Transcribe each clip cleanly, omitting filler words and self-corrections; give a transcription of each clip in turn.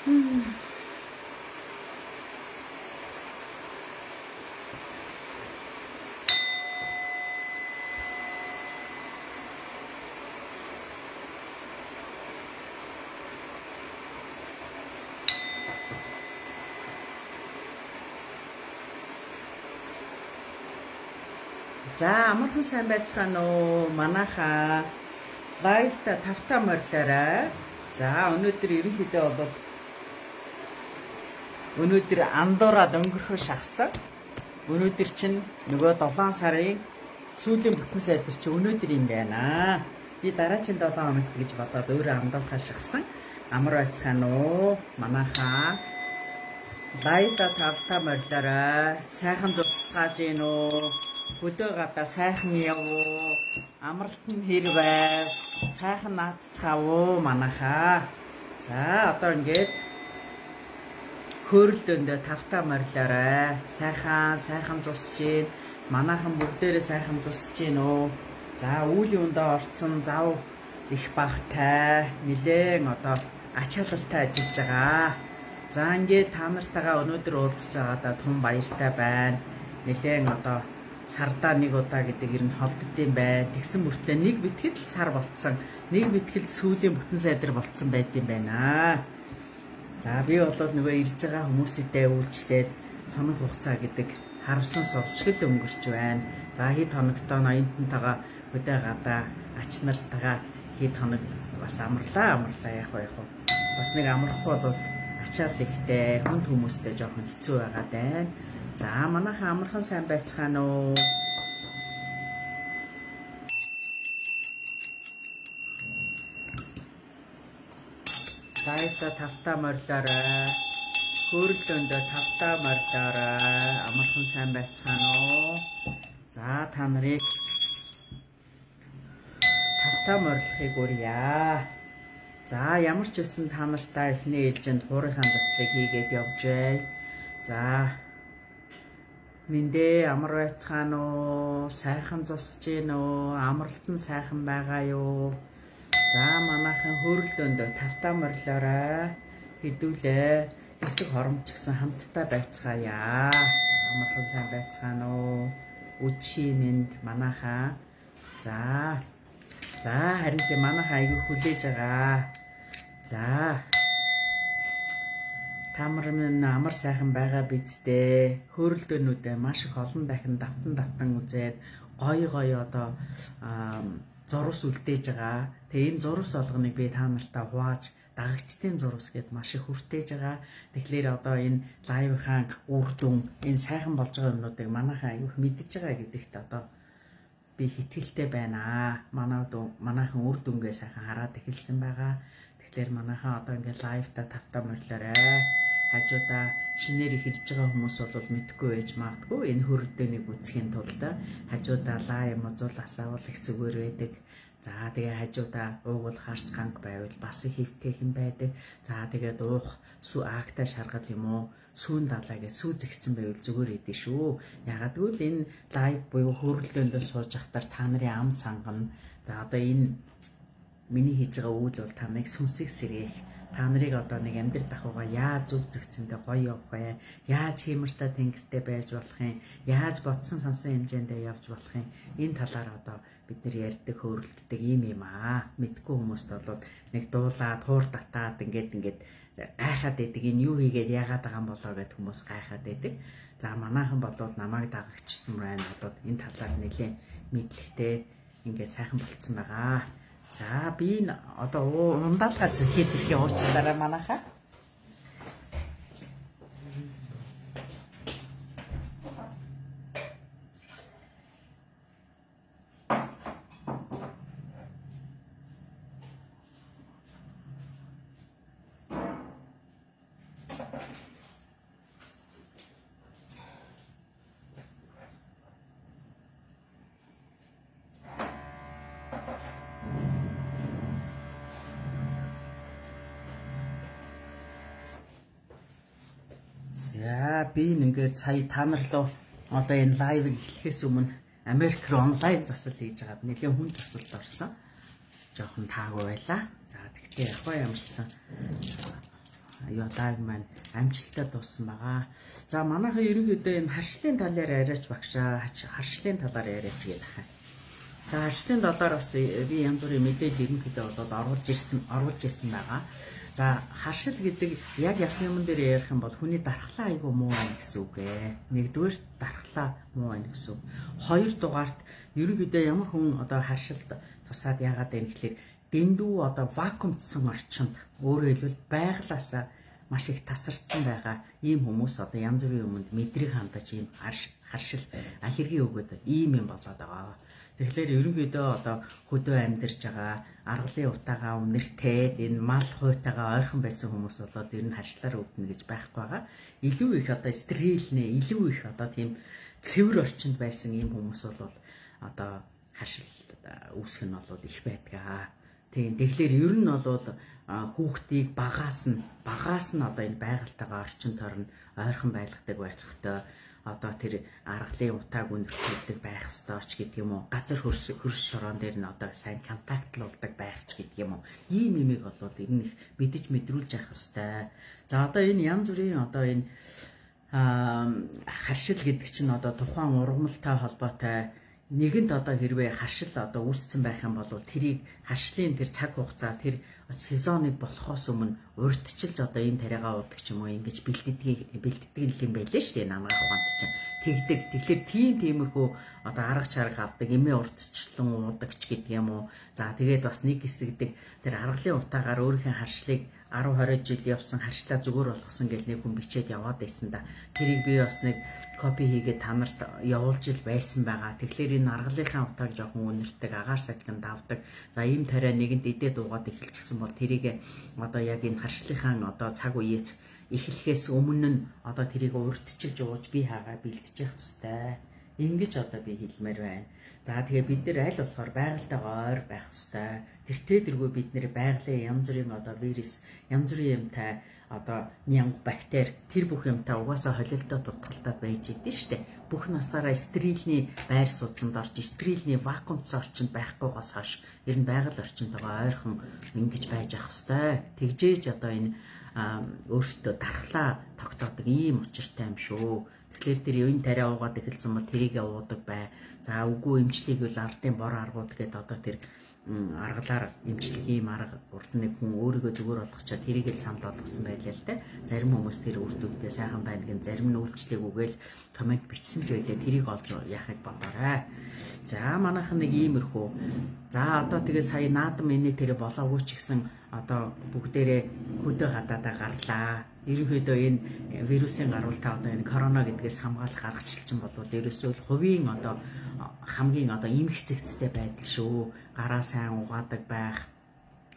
За амархан сайн байцгаана уу? Манайхаа лайвта тавтаа морлоорой. За өнөөдөр ерөнхийдөө бол өнөөдөр андуураад өнгөрөхөө шахсан. Өнөөдөр чинь нөгөө 7 сарын сүүлийн бүтэн сайдар чи өнөөдөр юм байна. Би дараагийн 7 хоног гэж бодоод өөрөө андуурхаа шахсан. Амар байцгаана уу? Манайхаа лайвта тавтаа морлоорой. Сайхан зурцгааж гин үү? Өдөө гадаа сайхан явуу, амралтын хэрвээ сайхан наадцгаавуу манайхаа. За одоо ингээд хөөрөлдөндөө тавтаа морлоорой. Сайхан зусж гин. Манайхан бүгдээрээ сайхан зусж гин үү. За үүлийн өндөө орцсон зав их багтай, нилээн одоо ачаалалтай ажиллаж байгаа. За ингээд та нартайгаа өнөөдөр уулзж байгаадаа тун баяртай байна. Нилээн одоо сардаа нэг удаа гэдэг ер нь холддсон байна. Тэгсэн мөртлөө нэг битгэл сар болцсон. Нэг битгэл сүүлийн бүтэн сайдар болцсон байт юм байна. За би бол нөгөө ирж байгаа хүмүүстэй үйлчлээд хоног хугацаа гэдэг харвсан совчгөл өнгөрч байна. За хэд хоногтой ноёнтойгоо хөдөө гадаа ач нартайгаа хэд хоног бас амарлаа яах вэ? Бас нэг амрахгүй бол ачаал ихтэй хүнд хүмүүстэй жоохон хэцүү байгаа даа. За манайхаа амархан сайн байцгаана уу? Сайта тавтаа морлоорой. Хөөрөлдөндөө тавтаа морлоорой. Амархан сайн байцгаана уу? За та нарыг тавтаа морлохыг урья. За ямар ч үсэн та нартай эхний ээлжинд хуурийнхаа заслыг хийгээд явж бай. За Миндээ амар байцгаана уу? Сайхан зосж гин үү? Амралт нь сайхан байгаа юу? За манайхан хөөрөлдөндөө тавтаа морлоорой. Хэдүүлээ хэсэг хоромч гэсэн хамтдаа байцгаая. Амархан сайн байцгаана уу? Үчи минь манайхаа. За харин тэ манайхаа аягүй хүлээж байгаа. За Тамар минь амар сайхан байгаа бидтэй. Хөөрөлдөөнүүдээ маш их олон дахин давтан үзээд гоё одоо зурус үлдээж байгаа. Тэгээ энэ зурус болгоныг би та нартаа хувааж дагагчдын зурус гэд маш их хүртээж байгаа. Тэгэхээр одоо энэ лайвынхаа үр дүн энэ сайхан болж байгаа юмнуудыг манайхаа аюух мэдж байгаа гэдэгт одоо би хэтгэлтэй байна. Манайхан үр дүнгээ сайхан хараад эхэлсэн байгаа. Тэгэхээр манайхаа одоо ингээд лайвта тавтаа морлоорой. Хажуудаа шинээр их ирж байгаа хүмүүс бол мэдгүй байж магадгүй. Энэ хөрөлдөөнийг үзэхийн тулд хажуудаа лайв мозол асаавал их зүгээр байдаг. За тэгээ хажуудаа уугуул харц ганг байвал бас их хэвтэйхэн байдаг. За тэгээд уух сүү акта шаргал юм уу? Сүүн далаагээ сүү зэгцэн байвал зүгээр идэв шүү. Ягаад гэвэл энэ лайв буюу хөрөлдөөндөө сууж ахтар та нарын ам цангана. За одоо энэ миний хийж байгаа үйл бол та нарыг сүнсийг сэргээх. Та нарыг одоо нэг амьдрал дахууга яаж зүг зэгцэндээ гоё явах вэ? Яаж хиймэртэй тэнгэртэй байж болох юм? Яаж бодсон сансан хэмжээндээ явж болох юм? Энэ талаар одоо бид нэр ярьдаг хөөрөлддөг юм аа. Мэдгүй хүмүүст бол нэг дуулаад, хуур татаад ингээд гайхаад байдаг. Энэ юу хийгээд яагаад байгаа юм болоо гэд хүмүүс гайхаад байдаг. За манайхан болвол намайг дагагчд мөрөн бодоод энэ талаар нэлээд мэдлэгтэй ингээд сайхан болцсон байгаа. За би одоо ундаалгаа зэхэд ирэхээ уучлаарай манайхаа. За би ингээд сая та нар руу одоо энэ лайвыг эхлэхээс өмнө Америк руу онлайн засал хийж байгаад нэлээд хүн засалд орсон. Жохон таагүй байлаа. За тэгтээ яг ямарсан Ядаг маань амжилттай дууссан байгаа. За манайхан ерөнхийдөө энэ харшлын талаар яриач багшаа харшлын талаар яриач гэдэг хаа. За харшлын талаар бас би янз бүрийн мэдээлэл ерөнхийдөө бол оруулж ирсэн байгаа. За харшил гэдэг яг яс юмн дээр ярих юм бол хүний дархлаа айгүй муу байна гэсэн үг ээ. Нэгдүгээр дархлаа муу байна гэсэн үг. Хоёрдугаарт ерөнхийдөө ямар хүн одоо харшилд тусаад яагаад байна гэхэлэр дэндүү одоо вакуумдсан орчинд өөрөөр хэлбэл байглаасаа маш их тасарсан байгаа ийм хүмүүс одоо янз бүрийн юмд мэдрэг хандаж ийм харшил аллерги өгöd ийм юм болоод байгаа. Тэгэхээр ерөнхийдөө одоо хөдөө амьдарч байгаа аргалын утаагаа үнэртэй энэ мал хуйтайгаа ойрхон байсан хүмүүс бол ер нь харшлаар өвднө гэж байхгүй байгаа. Илүү их одоо стерилнэ, илүү их одоо тийм цэвэр орчинд байсан ийм хүмүүс бол одоо харшил үүсгэх нь бол их байдаг. Тийм тэгэхээр ер нь бол хүүхдийг багаас нь одоо энэ байгальтайгаа орчин тойрон ойрхон байлгадаг байхтай одоо тэр аргалын утааг үнэртүүлдэг байх ёстой ч гэдэг юм уу. Газар хөрс шороон дээр нь одоо сайн контактлуулдаг байх ч гэдэг юм уу. Ийм юмыг бол ер нь их мэдэж мэдрүүлж явах ёстой. За одоо энэ янз бүрийн одоо энэ харшил гэдэг чинь одоо тухайн ургамалтай холбоотой нэгэнт одоо хэрвээ харшил одоо үүссэн байх юм бол тэрийг харшлын тэр цаг хугацаа тэр сезоныг болохоос өмнө урьдчилж одоо энэ тариагаа уудаг ч юм уу ингэж бэлддэг юм байлээ шүү дээ намгаах ухаанд чинь тэгдэг. Тэгэхээр тиймэрхүү одоо арга чарга авдаг эмээ урдчлан уудаг ч гэдэг юм уу. За тэгээд бас нэг хэсэгдэг тэр аргалын утаагаар өөрийнхөө харшлыг 10-20 жил явсан харшлаа зүгээр болгосон гэл нэг хүн бичээд яваад байсан да. Тэрийг би бас нэг копи хийгээд та нарт явуулж ил байсан байгаа. Тэгэхээр энэ аргалынхаа утааг жоохон үнэртэг, агаар сахилганд давдаг. За ийм тариа нэгэнд идээд уугаад эхэлчихсэн бол тэрийг одоо яг энэ харшлынхаа одоо цаг үеэс эхлэхээс өмнө нь одоо тэрийг урьдчилж ууж би хаагаа бэлдэж явах хэрэгтэй. Ингэж одоо би хэлмээр байна. За тэгээ бид нэр аль болохоор байгальтайгаа ойр байх хэрэгтэй. Тэртээ дэргүй бид нэр байгалийн янз бүрийн одоо вирус, янз бүрийн юмтай одоо нянга бактери тэр бүх юмтай угаасаа холилдоо дутгалтай байж идэв штэ. Бүх насаараа стерилний байр сууцанд орж, стерилний вакуумцсан орчинд байхгүйгаас хойш ер нь байгаль орчинтойгоо ойрхон ингэж байж ах хэвээр. Тэгжээж одоо энэ өөрсдөө дархлаа тогтоодог ийм учиртай юм шүү. Тэгэхээр тэр юун тариа уугаад эхэлсэн бол тэрийг уудаг бай. За үгүй эмчлийг бол ардын бор аргууд гэдэг одоо тэр аргалаар эмчлэх ийм арга урд нэг хүн өөрийгөө зүгээр болгочоо тэрийг л санал болгосон байлаа л те. Зарим хүмүүс тэр үр дүндээ сайхан байна гэн зарим нь үйлчлэг үгээл комент бичсэн ч байлээ тэрийг олж яахыг бодоорой. За манайхан нэг иймэрхүү. За одоо тэгээ сая наадам энэ тэр болоогүй ч гэсэн одоо бүгдээрээ хөдөө гадаадаа гарлаа. Ерөнхийдөө энэ вирусын гарвалтай одоо энэ корона гэдгээс хамгаалах аргачлалчин болвол ерөөсөө хувийн одоо хамгийн одоо эмх цэгцтэй байдал шүү. Гараа сайн угаадаг байх,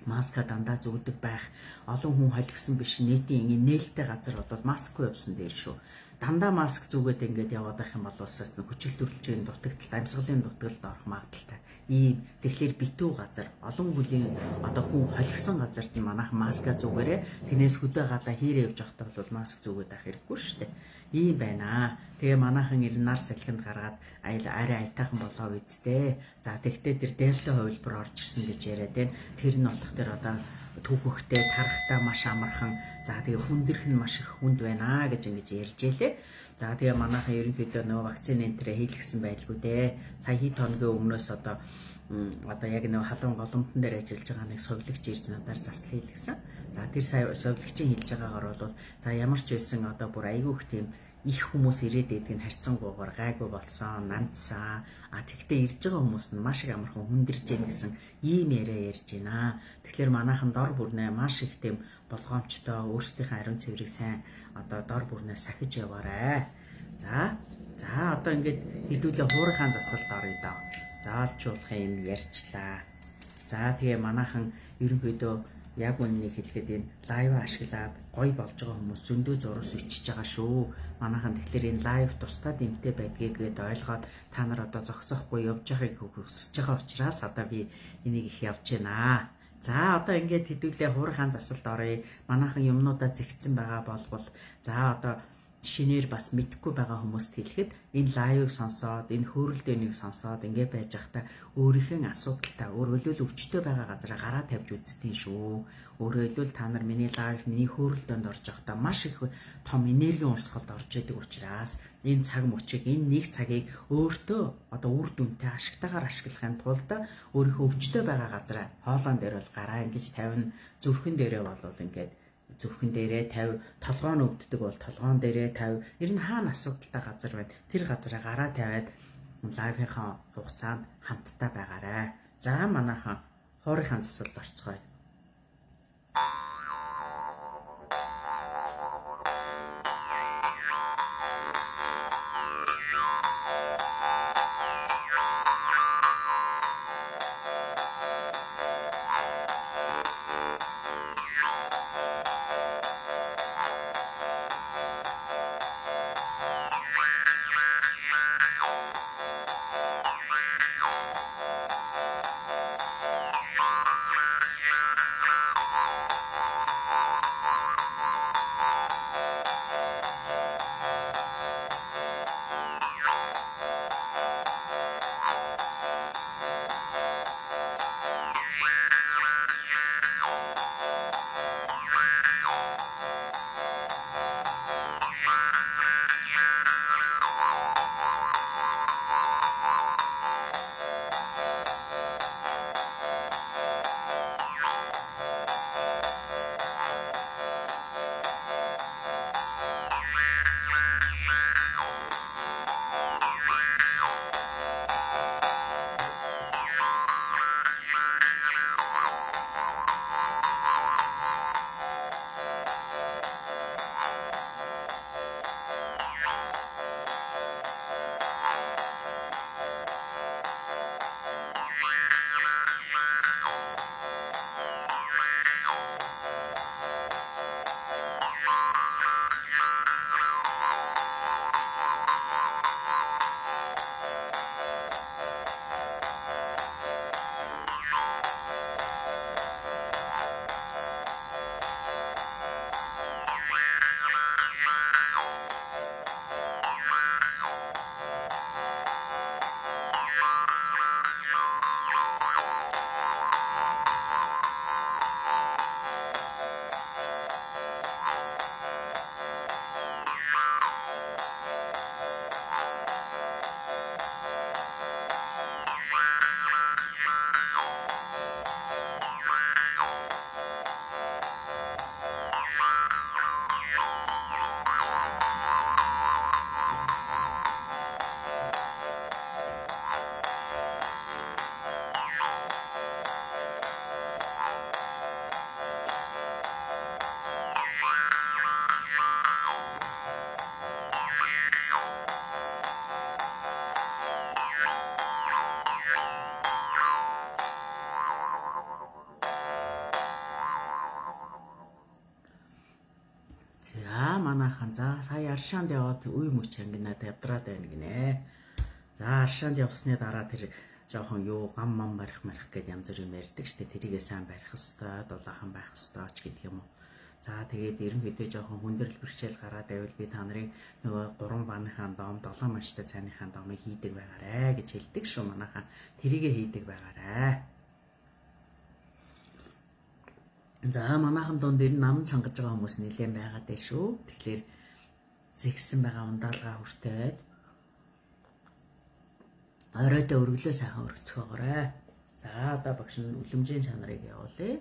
маска дандаа зүгдэг байх, олон хүн холигсон биш нийтийн нээлттэй газар бол маскгүй явсан дээр шүү. Дандаа маск зүгээд ингээд яваад байх юм бол бас хүчил төрөлжийн дутагдлалт, амьсгалын дутагдлалд орох магадaltaй. Ийм тэгэхээр битүү газар, олон хүлийн одоо хүн холигсон газарт манайхан маска зүгээрээ тэрнээс хөдөө гадаа хийрээ явж байхдаа бол маск зүгээд байх хэрэггүй шүү дээ. Ийм байна. Тэгээ манайхан ер нь нар салхинд гаргаад арай айтаахан болоо үсттэй. За тэгтээ тэр дельта хувилбар орж ирсэн гэж яриад байна. Тэр нь болох тэр одоо түүхтэй, тархтай маш амархан. За тэгээ хүндэрх нь маш их хүнд байна гэж ингэж ярьж ялээ. За тэгээ манайхан ерөнхийдөө нөгөө вакцины энтрэ хийлгсэн байлгүй дээ. Сая хэд хоногийн өмнөөс одоо яг нөгөө халуун голомтон дээр ажиллаж байгаа нэг совлогч ирж надаар засал хийлгсэн. За тэр сая совлогчийн хэлж байгаагаар бол за ямар ч байсан одоо бүр айгүйх тийм их хүмүүс ирээд байдаг нь харьцангуйгаар гайгүй болсон, нандсан. Тэгтээ ирж байгаа хүмүүс нь маш их амархан хүндэрж яах гэсэн ийм яриа ярьж байна. Тэгэхээр манайхан дор бүрнээ маш их тийм болгоомжтой өөрсдийнхээ ариун цэврийг сайн одоо дор бүрнээ сахиж яваарай. За одоо ингээд хэдүүлээ хуурайхаан засалд орё доо. Заалжуулах юм ярьчлаа. За тэгээ манайхан ерөнхийдөө яг үннийг хэлэхэд энэ лайв ашиглаад гоё болж байгаа хүмүүс зөндөө зурус ичиж байгаа шүү. Манайхан тэгэхээр энэ лайв тусдаа дэмтэй байдгийг ойлгоод та нар одоо зогсоохгүй явж байгааг хүсэж байгаа учраас одоо би энийг их явж байна. За одоо ингээд хэдүүлээ хуурайхаан засалд оръё. Манайхан юмнуудаа зэгцсэн байгаа болбол за одоо шинээр бас мэдхгүй байгаа хүмүүст хэлэхэд энэ лайвыг сонсоод энэ хөөрөл дэнийг сонсоод ингэ байж байхдаа өөрийнхөө асуудалтай өөрөөлөл өвчтөй байгаа газараа гараа тавьж үзтiin шүү. Өөрөөр хэлбэл та нар миний лайв миний хөөрөл дөнд орж байхдаа маш их том энергийн урсгалд орж идэг учраас энэ цаг мөчийг энэ нэг цагийг өөртөө одоо үр дүнтэй ашигтайгаар ашиглахын тулд өөрийнхөө өвчтөй байгаа газараа хоолоон дээр бол гараа ингэж тавина, зүрхэн дээрээ болвол ингээд зүрхэн дээрээ тавь, толгоо нь өвддөг бол толгоон дээрээ тавь. Ер нь хаана асуудалтай газар байна? Тэр газараа гараа тавиад лайвынхаа хугацаанд хамтдаа байгаарай. За манайхан хоорынхаа засалд орцгоё. За манайхан за сая Аршаанд яваад үе мөч ангинаад ядраад байна гинэ. За Аршаанд явсны дараа тэр жоохон юу гам мам барих гэд янз бүр юм ярьдаг штэ. Тэрийгээ сайн барих хэвээр, дулаахан байх хэвээр ч гэдэг юм уу. За тэгээд ерөнхийдөө жоохон хүндрэл бэрхшээл гараад байвал би та нарын нөгөө 3 бааныхаа дом 7 маштай цайныхаа домыг хийдэг байгаарэ гэж хэлдэг шүү манайхан. Тэрийгээ хийдэг байгаарэ. За манайхан донд ер нь нам цангаж байгаа хүмүүс нэлээд байгаад байна шүү. Тэгэхээр зэгсэн байгаа ундаалгаа хүртээд оройдоо өргөлөө сайхан өргөцгөөгөөрэй. За одоо багш нь үлэмжийн чанарыг явуулъя.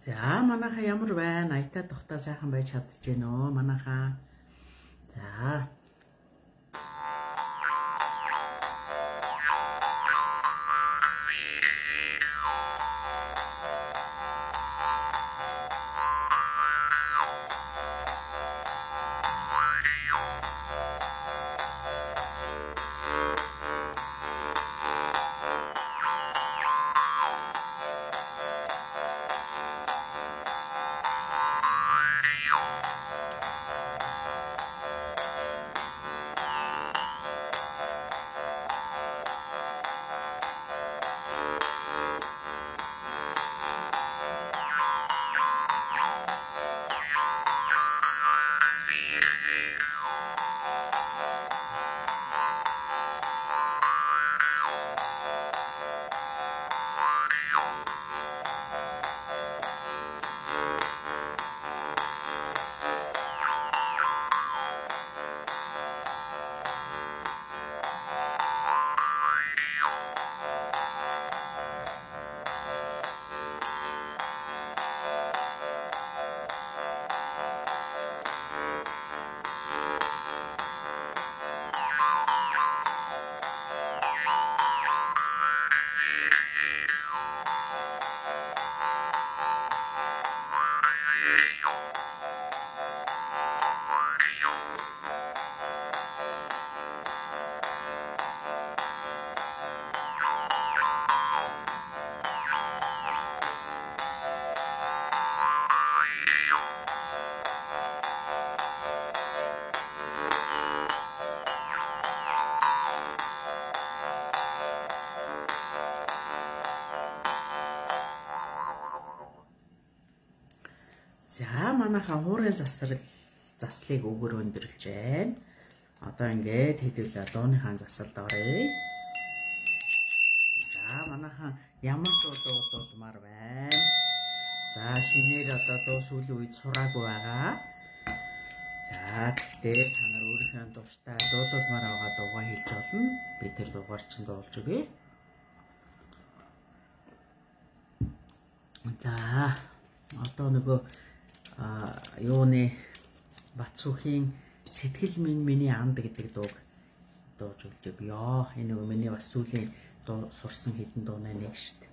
За манайхаа ямар байна? Аятаа тухтаа сайхан байж чадчихэв нөө манайхаа. За. За манайхаа хуурай заслыг өгөр өндөрлж байна. Одоо ингээд хэдүүлээ дууныхаа засалд оръё. За манайхаа ямар дуу дуулмаар байна. За шинээр одоо дуу сүүлийн үед сураагүй байгаа. За тэгээд та нар өөрийнхөө дуртай дуулуулмаар байгаа дуугаа хэлж олно. Би тэр дуугаар чинь дуулж өгье. За одоо нөгөө юуны Батсүхийн сэтгэл минь миний анд гэдэг дууг дууж өгье. Энэ нөгөө миний бас сүүлийн дуу сурсан хэдэн дууны нэг штэ.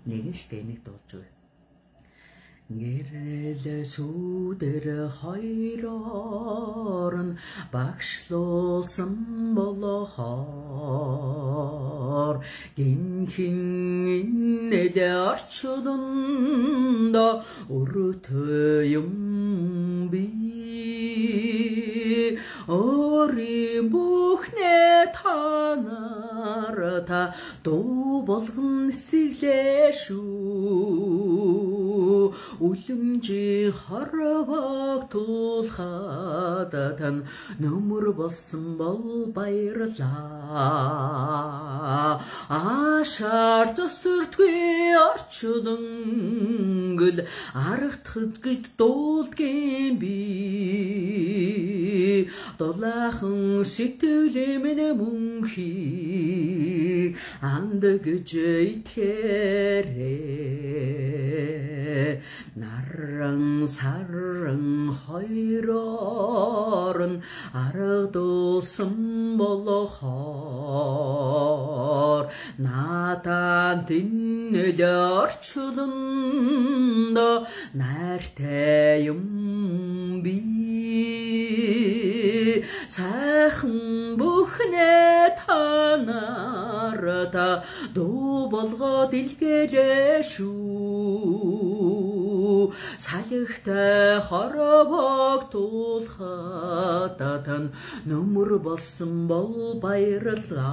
Энийг дуулж өгье. Гэрэл сүдэр хоёроор нь багшлуулсан болохоор гинхэн инэл орчлонд өртөө юм би өөрийн бүхнээ танаар та дуу болгон сэглээ шүү. Үлэмжийн хорвоог туулахад тань нөмөр болсон бол баярлаа. Ашаар зосөрдгүй орчлонгөл аргатхад гэж дуулдгийн би. Дулаахан сэтгэлээ минь мөнхий анд гэж итгэрээ. Наран саран хоёроор нь аргадуулсан болохоор надад инэл орчлонд найртай юм би. сайхан бүхнээ танараа дуу болгоод илгээлээ шүү. Салхитай хоровог туулахад тань нөмөр болсон бол баярлаа.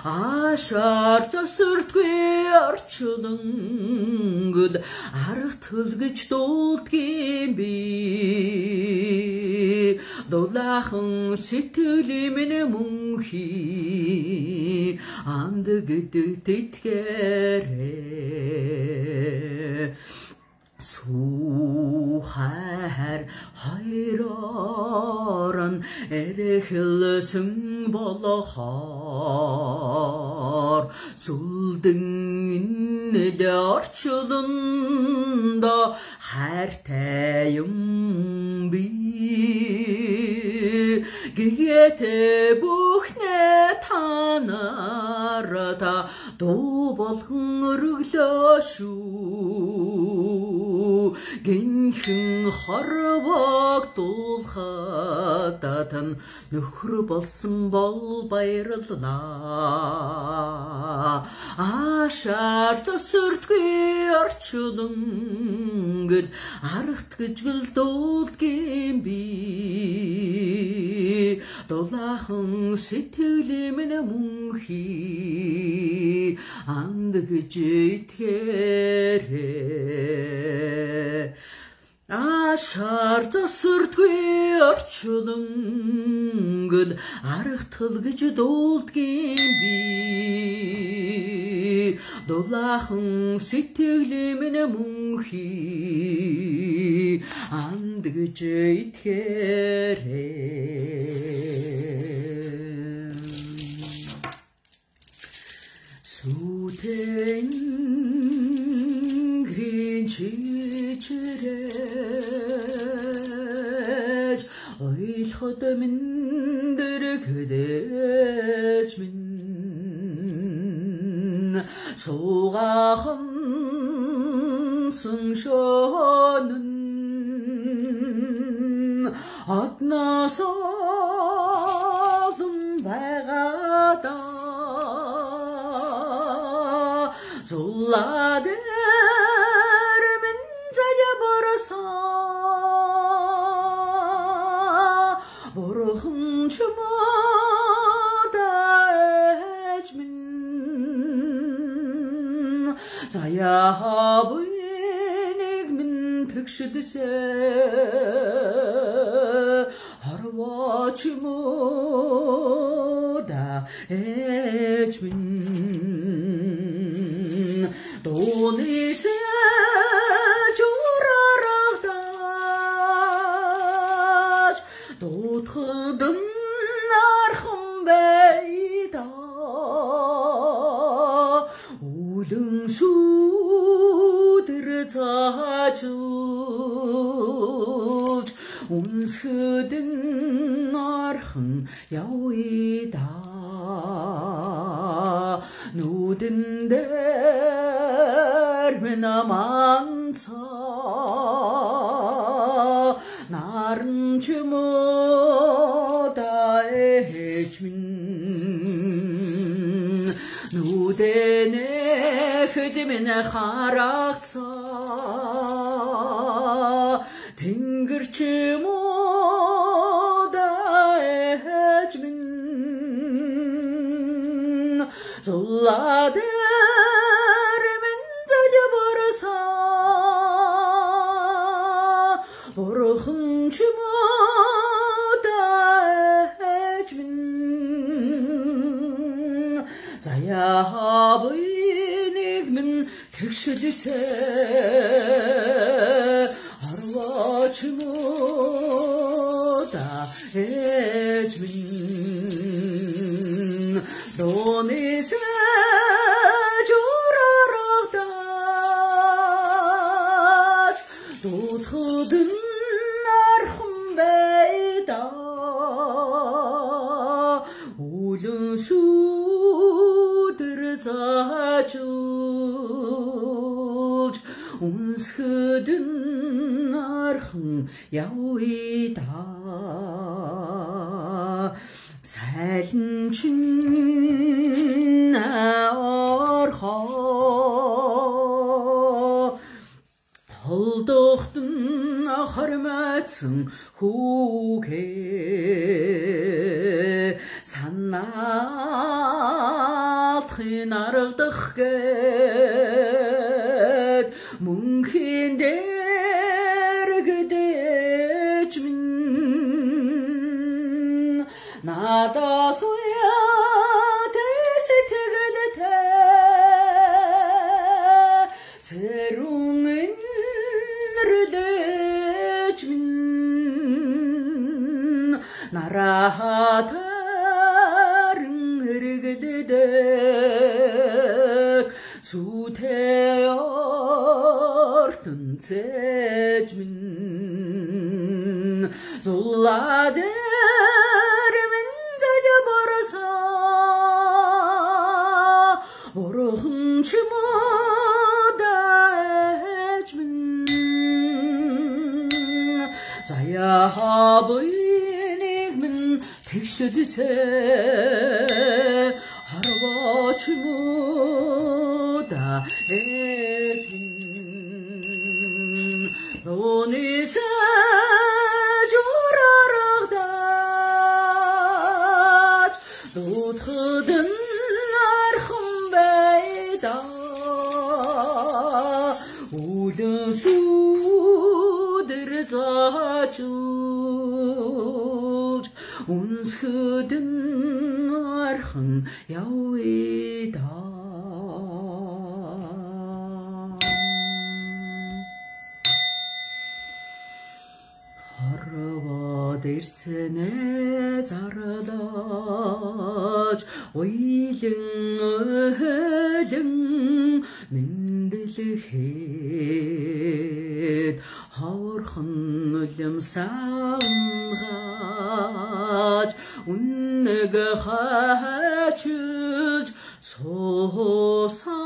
Ашаар засвардгүй орчнонгод арга төлгөж дуулдгийн би. Дулаахан сэтгэл минь мөнхий анд гэдэгт итгээрэй. Сухар хайран эрхэлсэн болохоор сүлдэн инэл орчлондо хайртай юм би. Гэгэтэй бүхнээ танараа дуу болгон өргөлөө шүү. Гинхэн хоровог дуулахад тань нөхөр болсон бол баярлаа. Ашаар засвардгүй орчлонгод аргт гэжгэл дуулдгийн би. Дулаахан сэтгэл минь мөнхий анд гэж итгээрэй. Ашаар засвардгүй орчлонгод аргатгал гэж дуулдгийн би. Дулаахан сэтгэл минь мөнхий анд гэж итгээрэй. Сүтэнгэрийн чичрэж ойлхот мэндэрэгдэж минь суугахан шөнөн атнаас олон байгаадаа зулаад эрмэн заябарсаа бурхан чамаатай минь заяабыг минь тэгшэлсэ харваач мოდა эч минь донисэ чурарагдаж дутхадын архан байда үлэн сүдэр цаачулж үнсхэдэн архан явида нүдэн дээр минь аманцаа наран чимода ээж минь нүдэнэхэд минь харагцаа тэнгэр чимода ээж минь зулаад бурхан чамаатай минь заяабыг минь тэгшэлсэ харваач маатай минь донисэ журарагдаж дутхадын үлэн сүдэр заачулж үнсхэдэн архан бурхан явъя да сайлан чин орхоо холдохтон хормайцсан хүүгээ санаалтын аргадах гээд мөнхийн дээр гэдэж минь надаас уяа тэсэтгэлтэй цэрүүн нэрдэж минь нарахатарын хэрэглэдэг сүтэй ортон цэж минь зулладэр минь залбарсаа бурхан чимодэж минь заяа буйныг минь тэгшэлсэ харвач муда ээж минь нонисэ журарагдаад дутхадын архан байда үлэн сүдэр заачулж үнсхэдэн архан явъя да харваад ирсэнэ зарлаж уйлэн ойлэн мэндэлэхэд хавархан үлэм самгаж үнэг хачиж сууса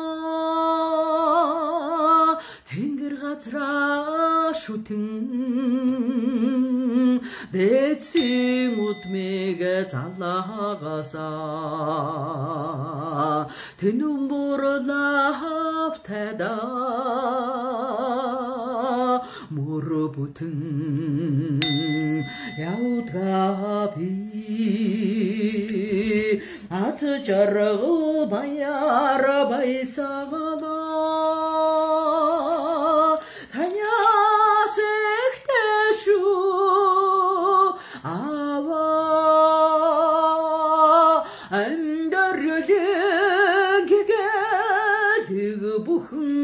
тэнгэр газраа шүтэн дэцэн үдмэг залаагасаа тэнүн бурлав тада мөр бүтэн явдгаа би аз жаргал баяр баясагала таняс ихтэшу ава амьдарэлэг гэлэг бүхэн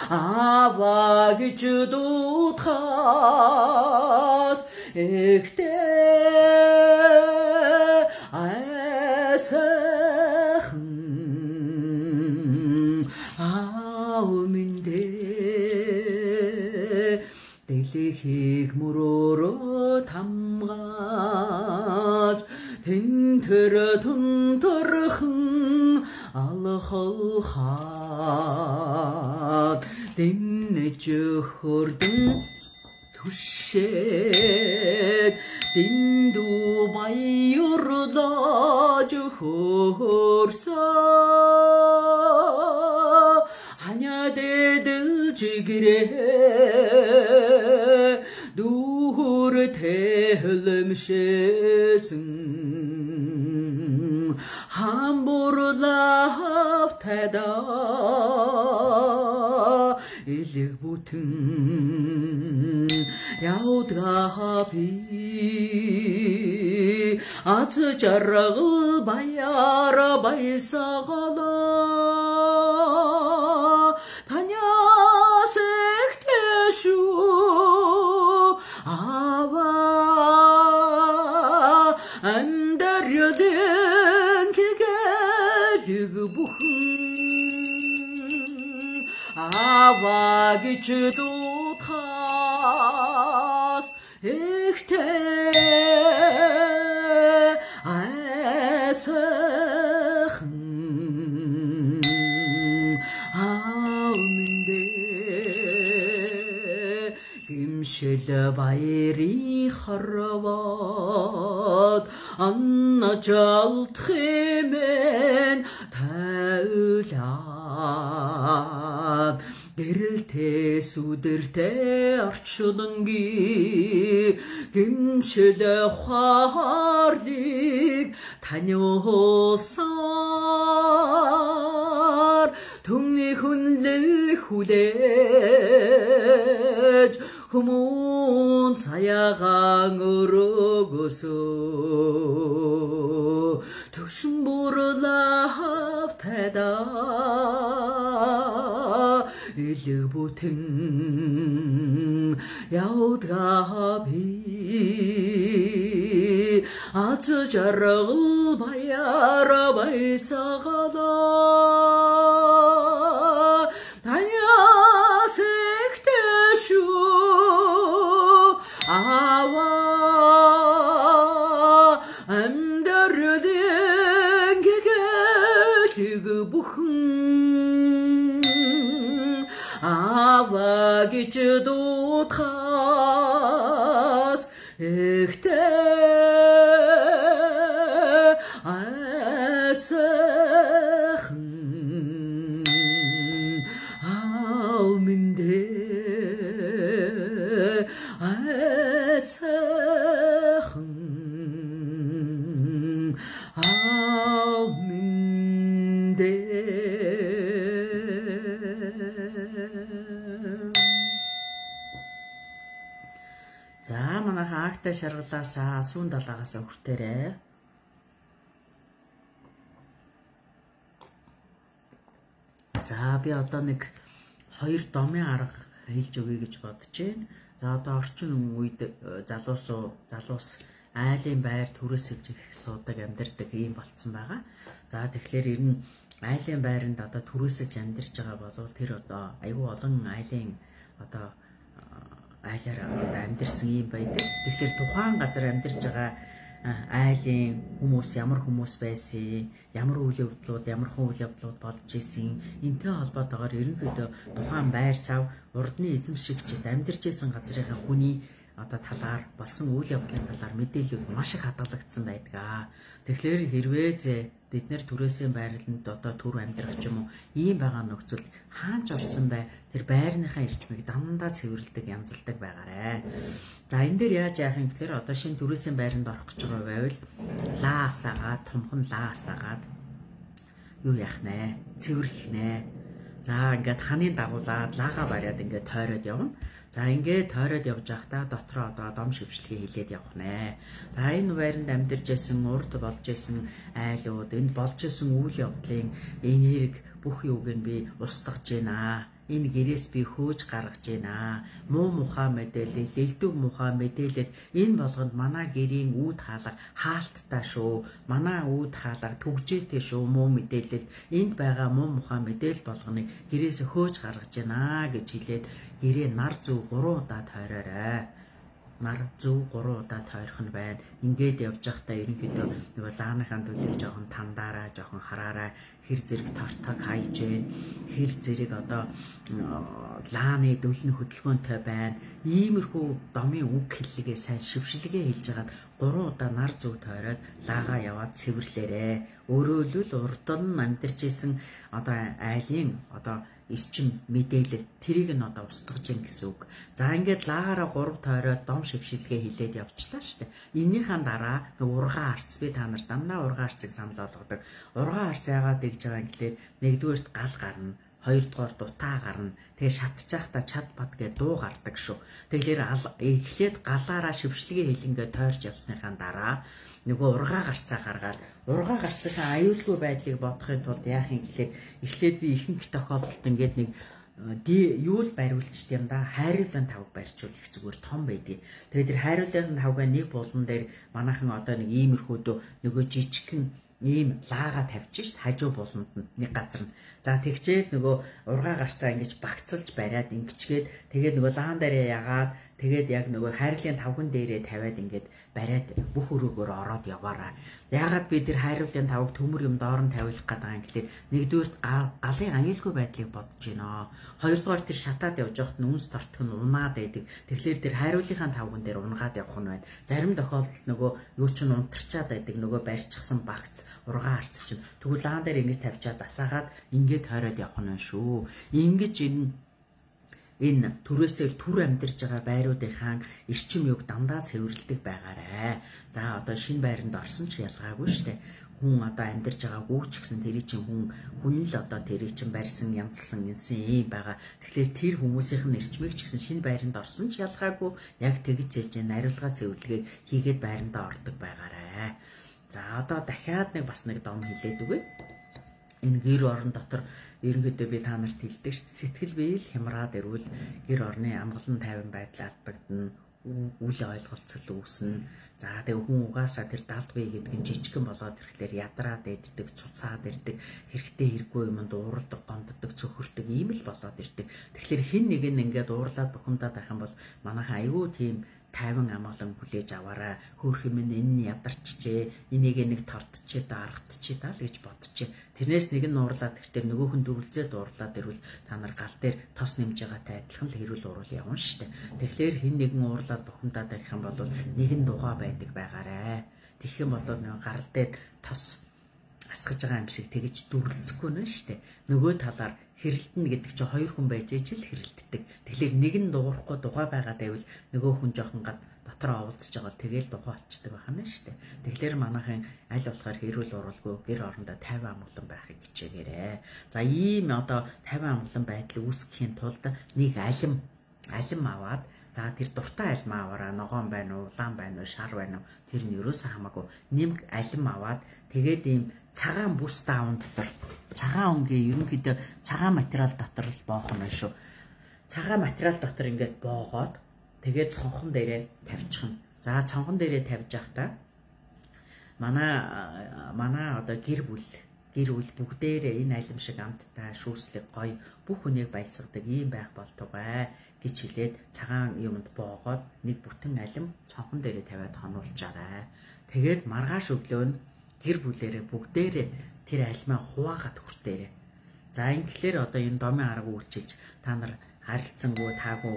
ава гэж дутхаас ихтэй айсахан ауминдэ дэлхийг мөрөөрөө тамгаж тэнтэр тунтархан алхалхаад дэмнэж хөрдөн түшээд дэндүү баярлаж хөрсөө ханя дэдэл чигрээ дүүр тэлэмшээсэн хамбурлав тада элэг бүтэн явдгаа би аз жаргал баяр баясагала таняс ихтэшу ава амьдарэлэн гэлэг бүхэн ава гэж дутхаас ихтэй айсахан ауминдэ гимшил баярын хоровод анна жалдах хэмээн тайлаад гэрэлтэй сүдэртэй орчлонгийн гимшил ухаарлыг таниусаар түмний хүнлэх хүлээж хүмүүн цаягаан өрөөгөөсөө төвшин бүрлав тайдаа илэг бүтэн явдгаа би аз жаргал баяра баясагалаа танясэгтэшүү ава амьдэрдэн гэгэлэг бүхэн ава гэж дуудахаас ихтэй айсахан ауминдэ айсахан ауминдэ. За манайхан акта шаргалаасаа сүүн далаагаас хүртээрээ. За би одоо нэг 2 домын арга хэлж өгье гэж бодож байна. За одоо орчин үед залуус айлын байр түрээсэж их суудаг амьдардаг юм болцсон байгаа. За тэгэхээр ер нь айлын байранд одоо түрээсэж амьдарч байгаа бол тэр одоо айгүй олон айлын одоо айлаар амьдэрсэн юм байдаг. Тэгэхээр тухайн газар амьдарч байгаа айлын хүмүүс ямар хүмүүс байсан, ямар үйл явдлууд, ямар үйл явдлууд болж исэн, энтэй холбоотойгоор ерөнхийдөө тухайн байр сав, урдны эзэмшигчид амьдарч исэн газрын хүний одоо талаар болсон үйл явдлын талаар мэдээлэлүүд маш их хадгалагдсан байдаг. Тэгэхээр хэрвээ бид нэр түрээсийн байрлалд одоо түр амьдрах ч юм уу ийм байгаа нөхцөл хаанч орсон бай тэр байрныхаа эрчмийг дандаа цэвэрлдэг, янзалдаг байгаарэ. За энэ дээр яаж яах юм гэхээр одоо шинэ түрээсийн байранд орох гэж байгаа байвал лаасаагаад томхон лаасаагаад юу яах нэ? Цэвэрлэх нэ. За ингээд ханын дагуулад лаага бариад ингээд тойроод явна. За ингээд тойроод явж байхдаа дотроо одоо дом шившлэгээ хийлээд явах нэ. За энэ байранд амьдарч байсан, урд болж байсан айлууд, энд болж байсан үйл явдлын энерги бүх юуг нь би устгаж байна. Энэ гэрээс би хөөж гаргаж байна. Муу мухай мэдээлэл, элдв мухай мэдээлэл энэ болгонд манай гэрийн үүд хаалга хаалттай шүү. Манай үүд хаалга төгжээтэй шүү. Муу мэдээлэл энд байгаа муу мухай мэдээлэл болгоныг гэрээс хөөж гаргаж байна гэж хэлээд гэрээ нар зүв 3 удаа тойроорой. Нар зүв 3 удаа тойрох нь байна. Ингээд явж байхдаа ерөнхийдөө нөгөө лааныхаа төлөв жоохон тандаараа, жоохон хараараа хэр зэрэг тортог хайж байна. Хэр зэрэг одоо лааны дөлн хөдөлгөөнтэй байна. Иймэрхүү домын үг хэллэгээ сайн шившлэгээ хэлж хагаад 3 удаа нар зүв тойроод лаагаа яваад цэвэрлээрэ. Өөрөөр хэлбэл урд нь амьдарч исэн одоо айлын одоо эрчим мэдээлэл тэрийг нь одоо устгаж гин гэсэн үг. За ингээд лаагаараа 3 тойроод дом шившилгээ хилээд явчлаа штэ. Эннийхэн дараа ургаан арц би та нар дандаа ургаан арцыг санал болгодог. Ургаан арц яагаад дэгж байгаа юм гэхлээр нэгдүгээрт гал гарна, хоёрдугаар дутаа гарна. Тэгээ шатчихта чад бат гэ дуу гардаг шүү. Тэгэхээр эхлээд галаараа шившлэгээ хилэнгээ тойрч явсныхаа дараа нөгөө ургаан гарцаа гаргаад ургаан гарцынхаа аюулгүй байдлыг бодохын тулд яах юм гэхлээр эхлээд би ихэнх тохиолдолд ингээд нэг юу л бариулчт юм да, хайруулын тавг барьчвал их зүгээр том байдгийг. Тэгээд тэр хайруулын тавгаа нэг булан дээр манайхан одоо нэг иймэрхүүдөө нөгөө жижигхэн ийм лаага тавьчих шít хажуу буланд нэг газар нь. За тэгчээд нөгөө ургаа гарцаа ингэж багцалж бариад ингэчгээд тэгээд нөгөө лаан дээрээ ягаад Тэгээд яг нөгөө хайрлын тавхан дээрээ тавиад ингээд бариад бүх өрөөгөөр ороод яваарай. Яагаад би тэр хайрлын тавг төмөр юм доор нь тавиулах гэдэг юм гэхэлэр нэгдүгээр галын аюулгүй байдлыг бодож байна. Хоёрдугаар тэр шатаад явж байхад нь үнс тортох нь унаад байдаг. Тэгэхээр тэр хайрлынхаа тавган дээр унгаад явах нь байна. Зарим тохиолдолд нөгөө юу ч нь унтарчаад байдаг нөгөө барьчихсан багц ургаа арц чинь тэгвэл лаан дээр ингэж тавьчаад асаагаад ингээд тойроод явах нь шүү. Ингэж энэ төрөөсөө түр амьдарч байгаа байруудынхаа эрчим юг дандаа цэвэрлдэг байгаарэ. За одоо шинэ байранд орсон ч ялгаагүй штэ. Хүн одоо амьдарч байгаа гүүч гэсэн тэрий чинь хүн л одоо тэрий чинь барьсан янзлсан инсэн юм байгаа. Тэгэхээр тэр хүмүүсийнх нь эрчмийг ч гэсэн шинэ байранд орсон ч ялгаагүй яг тэгж хэлж нариулгаа цэвэрлэгээ хийгээд байрандаа ордог байгаарэ. За одоо дахиад бас нэг дом хэлээд үгүй. Энэ гэр орон дотор ерөнхийдөө би та нарт хэлдэг шүү дээ. Сэтгэл биел хямраад ирвэл гэр орны амгалан тайван байдал алдагдана. Үл ойлголцол үүснэ. За тэгээ хүн угаасаа тэр далдгүй гэдэг нь жижигхэн болоод ирэхлээр ядраад иддэг, цуцаад ирдэг, хэрэгтэй хэрэггүй юмд уурладаг, гонддог, цөхөрдөг ийм л болоод ирдэг. Тэгэхээр хэн нэг нь ингээд уурлаад бухимдаад байх юм бол манайхан аюу тийм тайван амгалан хүлээж аваарай. Хөөх юм энэ ядарчжээ, энийг нэг тортчээ, дарагдчээ даа л гэж бодчихъя. Тэрнээс нэг нь уурлаад тэртээ нөгөөх нь дөрвөлзээд уурлаад ирвэл та нар гал дээр тос нэмж байгаатай адилхан л хэрүүл уурал явна штэ. Тэгэхээр хэн нэгэн уурлаад бухимдаад ирэх юм бол нэгэн дугаа байдаг байгаарэ. Тэгэх юм бол нэг гарал дээр тос асгаж байгаа юм шиг тэгж дүрлцэхгүй нэ штэ. Нөгөө талаар хэрэлтэн гэдэг чинь хоёр хүн байж ижил хэрэлтдэг. Тэгэхээр нэг нь дуурахгүй дугаа байгаад байвал нөгөө хүн жоохон гад дотроо оволцож байгаа л тэгэл дугаа болчдөг байна штэ. Тэгэхээр манайхын аль болохоор хэрүүл уралгүй гэр орондоо 50 амгалан байхыг хичээгээрэй. За ийм одоо 50 амгалан байдал үүсгэхийн тулд нэг алим аваад за тэр дуртай альмаа аваараа ногоон байна уу, улаан байна уу, шар байна уу тэр нь ерөөсөө хамаагүй нэмэг алим аваад тэгээд ийм цагаан бүс даун дотор цагаан өнгийн ерөнхийдөө цагаан материал дотор л боох нь шүү. Цагаан материал дотор ингээд боогоод тэгээд цонхон дээрээ тавьчих нь. За цонхон дээрээ тавьж явахдаа манай одоо гэр бүл бүгдээрээ энэ алим шиг амттай шүүслэг гоё бүх хүнийг баяцгадаг ийм байх болтугай гэж хэлээд цагаан юмд боогоод нэг бүтэн алим цонхон дээрээ тавиад хонуулчаарай. Тэгээд маргааш өглөө нь гэр бүлээрээ бүгдээрээ тэр алимаа хуваагаад хүртээрээ. За ингээр одоо энэ домын арга үйлчилж та нар харилцсангүй таагүй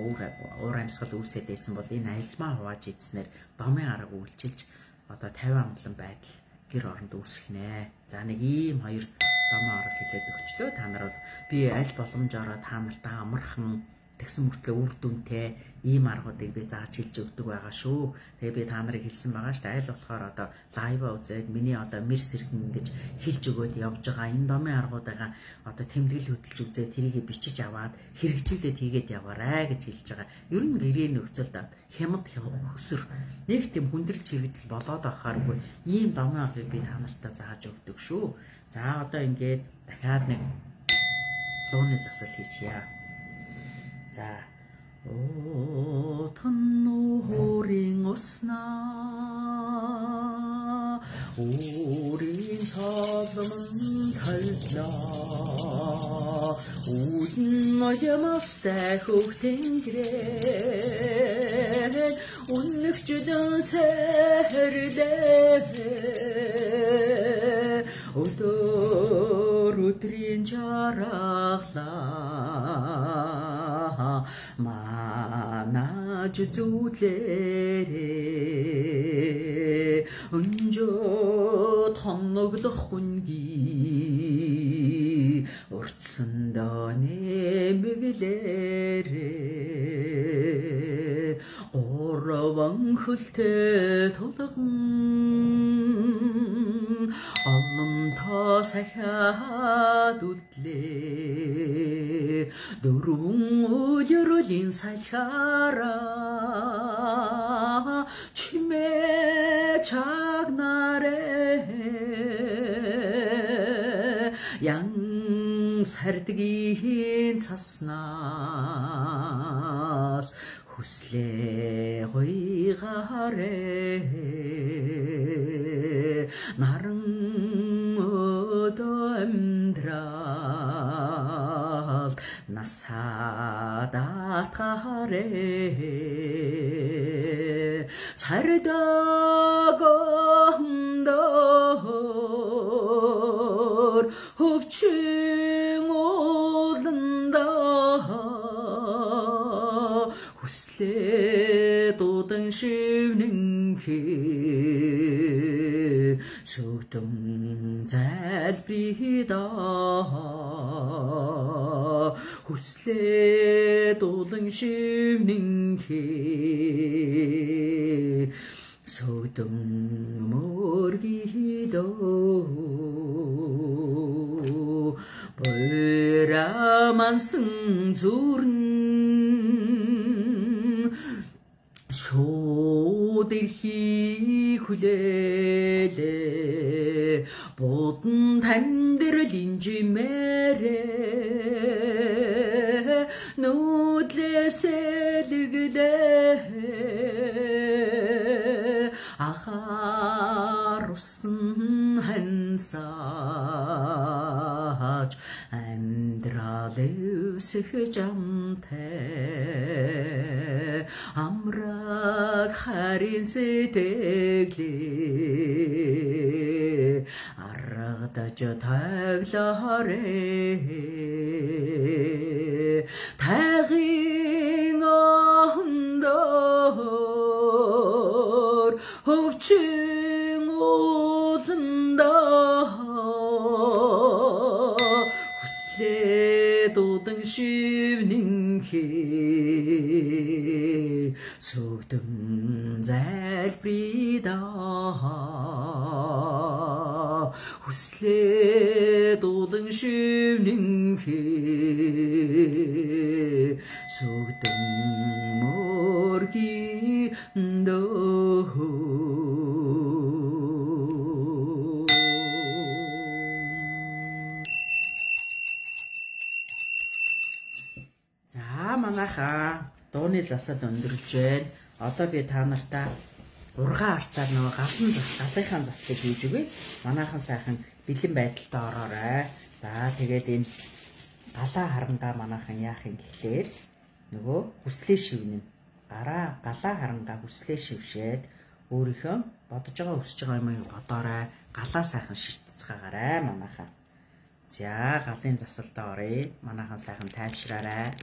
уур амьсгал үүсээд байсан бол энэ алимаа хувааж идснээр домын арга үйлчилж одоо 50 амгалан байдал гэр оронд үүсгэнэ. За нэг ийм хоёр домын арга хэлээд өгчлөө. Та нар бол би аль боломжоор та нартаа амархан тэгсэн мөртлөө үр дүнтэй ийм аргуудыг би зааж хэлж өгдөг байгаа шүү. Тэгээ би та нарыг хэлсэн байгаа шүү дээ. Аль болохоор одоо лайв үзээд миний одоо мэр сэрхэн ингэж хэлж өгөөд явж байгаа энэ домын аргуудаа одоо тэмдэглэл хөтөлж үзээ тэрийг бичиж аваад хэрэгжүүлээд хийгээд яваарай гэж хэлж байгаа. Ер нь гэрээ нөхцөлд хямд хөсөр нэг тийм хүндрэл чирэгдэл болоод ахааргүй ийм домын аргыг би та нартаа зааж өгдөг шүү. За одоо ингээд дахиад нэг дууны засал хийчихье. За Отон нуурын уснаа өөрийн цолмон таллаа үүдэн маямастай хөвтэнгрээ үнэгчдэн сэрлээ өдрийн жаргалаа манаж зүлэрээ өнжөө тоноглох хүнги уртсандаа нэмэглэрээ орван хөлтэй тулган олонтоо сахиад үлдлээ дөрвөн өдрөлийн салхаараа чимээ чагнарэ ян сардгийн цаснаас хүслээ гойгарэ наран өдөө амьдрал насада артгаарэ цардагондор хөвчин ууланда хүслээ дуудан шивнэнхээ шүтэн залбирда хүслээ дуулан шивнэнхээ шүтэн мөргидөө 보라만승 주른 쇼들히 굴레레 보든 단들을 인지매래 노드레셀그레 아하로슨 한사ج амьдралэвсэхжамтэй амраг харин сэтгэлээ аргадаж таглаарэ тайгын ондор хөвчин ууланда дуудан шивнэнхээ сүгдэн залбирда хүслээ дуудан шивнэнхээ сүгдэн мөргидөө манайхаа дууны засал өндөрлж байна. Одоо би та нартаа ургаан арцаар нөгөө галынхаа заслыг хийж өгье. Манайхан сайхан бэлэн байдалтай ороорой. За тэгээд энэ галаа харангаа манайхан яах юм гэхлээр нөгөө хүслээ шивнэ. Галаа харангаа хүслээ шившээд өөрийнхөө бодож байгаа хүсэж байгаа юм бодоорой. Галаа сайхан ширтцгаагаарай манайхаа. За галын засалдаа оръё. Манайхан сайхан тайвшраарай.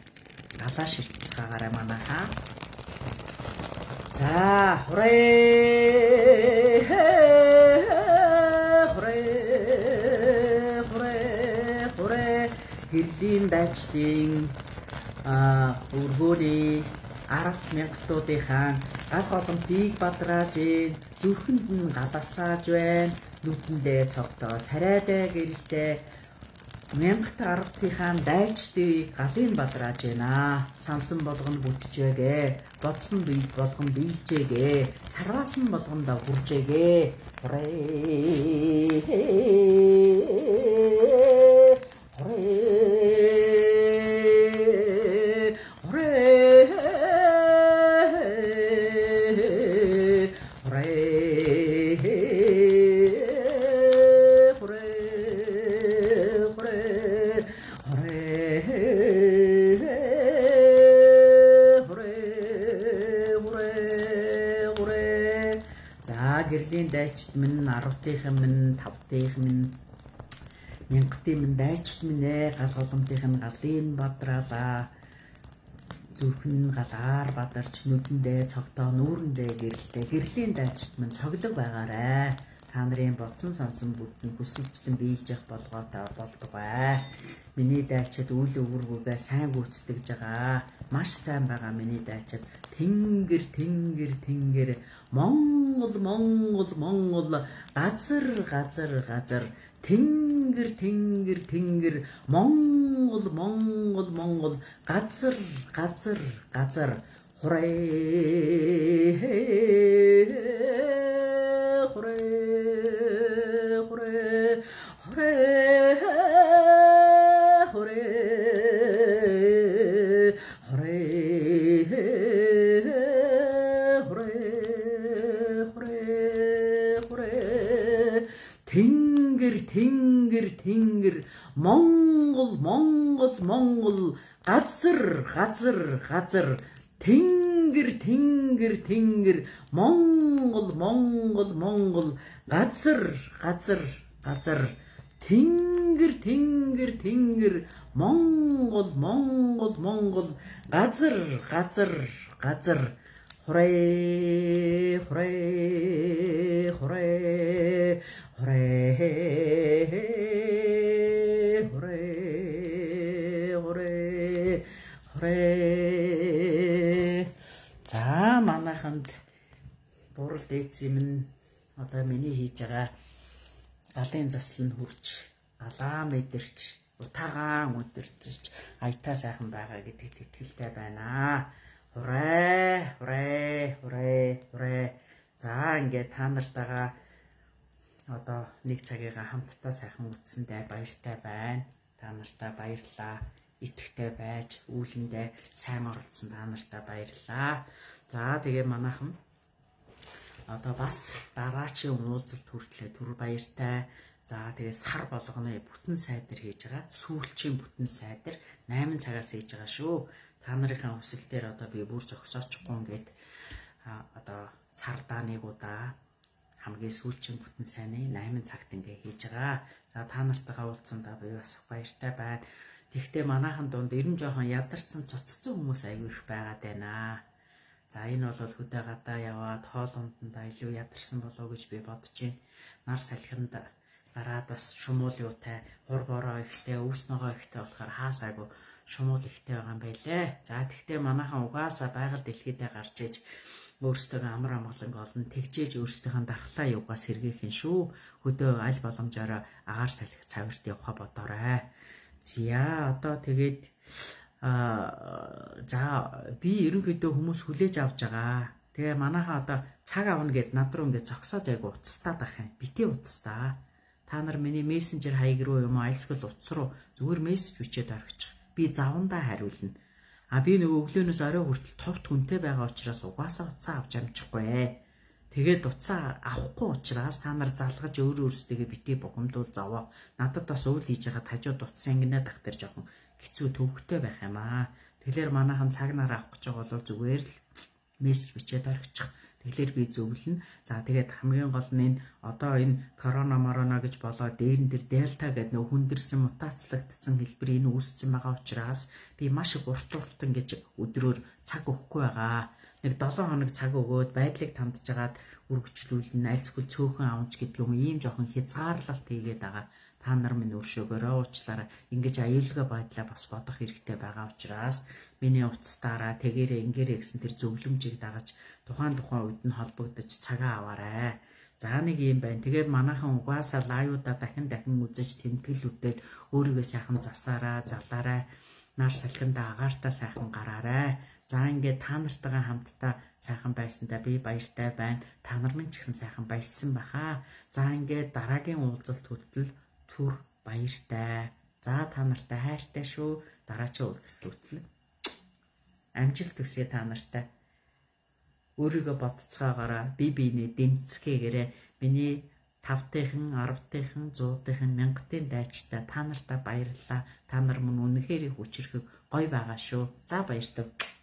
галаа ширтцгаагаарай манайхаа. За хүрээ гэрлийн дайчдын өргөөний 10,000-уудынхаа гал голомтыг бадрааж зүрхэнд нь галасааж байна. Нүдэндээ цогтоо царайдаа гэрэлтэй 1000-ийнхаа дайчдыг галын бадрааж байна. Сансан болгоно бүтжээгээ. Бодсон бие болгон биелжээгээ. Сарваасан болгондоо хүржээгээ. Гэрлийн дайчд минь 10-ийн минь 5-ийн минь 1000-ийн минь дайчд минь гал голомтын нь галын бадраалаа. Зүрхэн нь галаар бадарч нүдэндээ цогтоо нүүрэндээ гэрэлтэй гэрлийн дайчд минь цоглог байгаарай. Та нарын бодсон сансан бүгд хүсэлжлэн биелж явах болгоотой болдгоо. Миний дайчид үйл өвөргүйгээ сайн гүйцэтгэж байгаа. Маш сайн байгаа миний дайчид. Тэнгэр Монгол газар тэнгэр Монгол газар тэнгэр Монгол Монгол газар тэнгэр Монгол газар тэнгэр Монгол газар Хүрээ. За манайханд бурал дээдс юм одоо миний хийж байгаа галын заслан хүрч галаа мэдэрч утаагаан өдөрч аятаа сайхан байгаа гэдэгт итгэлтэй байна. Хүрээ. За ингээд та нартайгаа одоо нэг цагийга хамтдаа сайхан үтсэндээ баяртай байна. Та нартай баярлалаа. Итгэвтэй байж үүлэндээ сайн оролцсон та нартай баярлалаа. За тэгээ манайхан одоо бас дараачийн уулзалт хүртлээ түр баяртай. За тэгээ сар болгоны бүтэн сайдар хийж байгаа. Сүүлчийн бүтэн сайдар 8 цагаас хийж байгаа шүү. Та нарын хүсэл дээр одоо би бүр зогсоочихгүй ингээд одоо сар дааныг удаа хамгийн сүүлчийн бүтэн сайныг 8 цагт ингээ хийж байгаа. За та нартайгаа уулзсандаа би бас баяртай байна. Тэгвэл манайхан дунд ер нь жоохон ядарсан цоцсон хүмүүс аягүй их байгаад байна. За энэ бол хөдөө гадаа яваад хоол ундаа илүү ядарсан болоо гэж би бодож байна. Нар салхинд гараад бас шумуул юутай, хур бороо ихтэй, өвс ногоо ихтэй болохоор хаасаагүй шумуул ихтэй байгаа юм байлээ. За тэгвэл манайхан угаасаа байгаль дэлхийдээ гарч иж өөрсдөө амар амгалан олон тэгжээж өөрсдийнхээ дархлаа юугаа сэргээх юм шүү. Хөдөө аль боломжоор агаар салхи цавирт явах бодоорой. За одоо тэгээд за би ерөнхийдөө хүмүүс хүлээж авч байгаа. Тэгээ манайхаа одоо цаг авна гэд над руу ингээд зогсоо зайг уцтаад ах юм. Битээ уцтаа. Та нар миний мессенжер хаяг руу юм уу айлсгал утас руу зүгээр мессеж бичээд орчих. Би завандаа хариулна. Би нөгөө өглөөнөөс орой хүртэл товт хүнтэй байгаа учраас угаасаа уцаа авч амжихгүй. Тэгээд уцаа авахгүй учраас та нар залгаж өөрөөсдөө битээ бухимдуул зовоо. Надад бас уул хийж байгаа хажууд утсан ингэнэ дах дээр жоохон хэцүү төвөгтэй байх юм аа. Тэгэхээр манайхан цаг нар авах гэж байгаа бол зүгээр л мессеж бичээд орчих. Тэгэхээр би зөвлөнө. За тэгээд хамгийн гол нь энэ одоо энэ корона гэж болоо дээрэн дээр дельта гэдэг нөх хүндэрсэн мутацлагдсан хэлбэр энэ үүссэн байгаа учраас би маш их урт ингэж өдрөөр цаг өгөхгүй байгаа. Нэг 7 хоног цаг өгөөд байдлыг танджгаад үргэлжлүүлнэ. Айлсгүй цөөхөн авч гэдэг юм ийм жоохон хязгаарлалт хийгээд байгаа. Та нар минь өршөөгөөрөө уучлаарай. Ингэж аюулгүй байдлаа бас бодох хэрэгтэй байгаа учраас миний утастаараа тэгээрээ ингээрээ гэсэн тэр зөвлөмжийг дагаж тухайн үед нь холбогдож цагаа аваарай. За нэг юм байна. Тэгээд манайхан угаасаа лайвуудаа дахин үзэж тэмдэглэлүүдэд өөрийгөө сайхан засаарай, залаарай. Нар салхиндаа агаартай сайхан гараарай. За ингээд та нартайгаа хамтдаа сайхан байсандаа би баяртай байна. Та нар минь ч гэсэн сайхан баяссан баха. За ингээд дараагийн уулзалт хүртэл түр баяртай. За та нартай хайртай шүү. Дараагийн уулзалт хүртэл амжилт хүсье та нартай. Өөрийгөө бодцоогоороо биенээ дэмцгээгээрээ миний 5-тын, 10-тын, 100-тын, 1000-тын дайчтай та нартай баярлалаа. Та нар мөн үнэхээр их хүчрхэг гоё байгаа шүү. За баярлалаа.